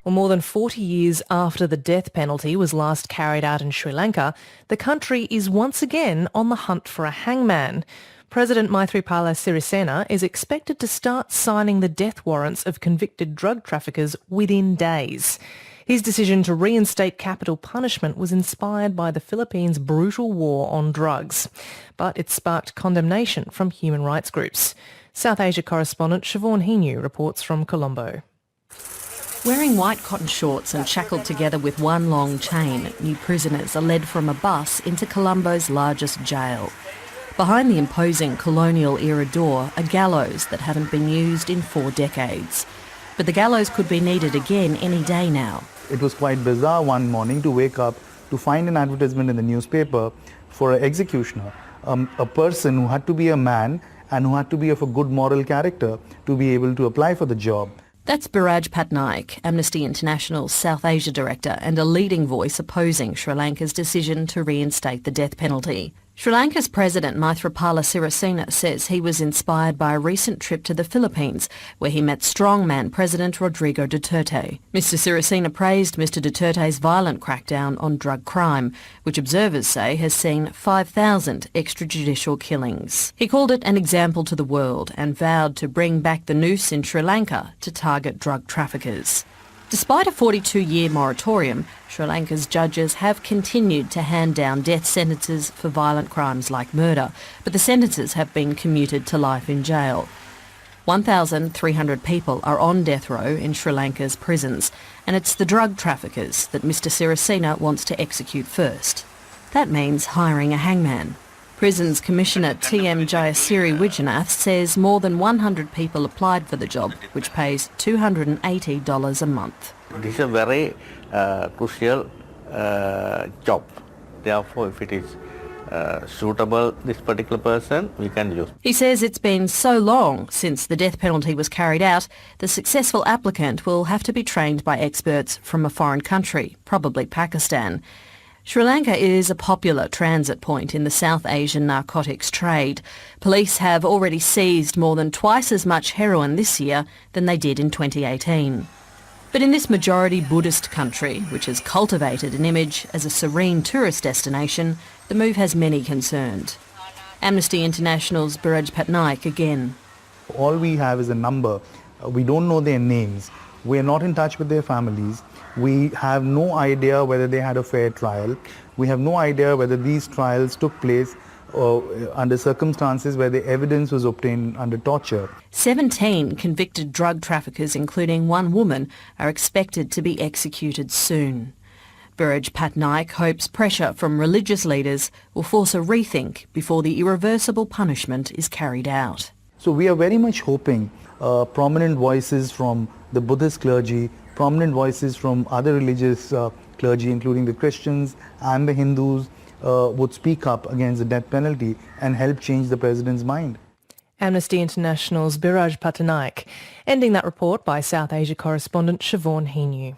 Well, more than 40 years after the death penalty was last carried out in Sri Lanka, the country is once again on the hunt for a hangman. President Maithripala Sirisena is expected to start signing the death warrants of convicted drug traffickers within days. His decision to reinstate capital punishment was inspired by the Philippines' brutal war on drugs, but it sparked condemnation from human rights groups. South Asia correspondent Siobhan Hinu reports from Colombo. Wearing white cotton shorts and shackled together with one long chain, new prisoners are led from a bus into Colombo's largest jail. Behind the imposing colonial-era door are gallows that haven't been used in 4 decades. But the gallows could be needed again any day now. It was quite bizarre one morning to wake up to find an advertisement in the newspaper for an executioner, a person who had to be a man and who had to be of a good moral character to be able to apply for the job. That's Biraj Patnaik, Amnesty International's South Asia director and a leading voice opposing Sri Lanka's decision to reinstate the death penalty. Sri Lanka's President Maithripala Sirisena says he was inspired by a recent trip to the Philippines where he met strongman President Rodrigo Duterte. Mr Sirisena praised Mr Duterte's violent crackdown on drug crime, which observers say has seen 5,000 extrajudicial killings. He called it an example to the world and vowed to bring back the noose in Sri Lanka to target drug traffickers. Despite a 42-year moratorium, Sri Lanka's judges have continued to hand down death sentences for violent crimes like murder, but the sentences have been commuted to life in jail. 1,300 people are on death row in Sri Lanka's prisons, and it's the drug traffickers that Mr Sirisena wants to execute first. That means hiring a hangman. Prisons Commissioner T.M. Jayasiri Wijanath says more than 100 people applied for the job, which pays $280 a month. This is a very crucial job. Therefore, if it is suitable, this particular person, we can use. He says it's been so long since the death penalty was carried out, the successful applicant will have to be trained by experts from a foreign country, probably Pakistan. Sri Lanka is a popular transit point in the South Asian narcotics trade. Police have already seized more than twice as much heroin this year than they did in 2018. But in this majority Buddhist country, which has cultivated an image as a serene tourist destination, the move has many concerned. Amnesty International's Biraj Patnaik again. All we have is a number. We don't know their names. We are not in touch with their families. We have no idea whether they had a fair trial. We have no idea whether these trials took place under circumstances where the evidence was obtained under torture. 17 convicted drug traffickers, including one woman, are expected to be executed soon. Biraj Patnaik hopes pressure from religious leaders will force a rethink before the irreversible punishment is carried out. So we are very much hoping prominent voices from the Buddhist clergy, prominent voices from other religious clergy, including the Christians and the Hindus, would speak up against the death penalty and help change the president's mind. Amnesty International's Biraj Patnaik, ending that report by South Asia correspondent Siobhan Hinu.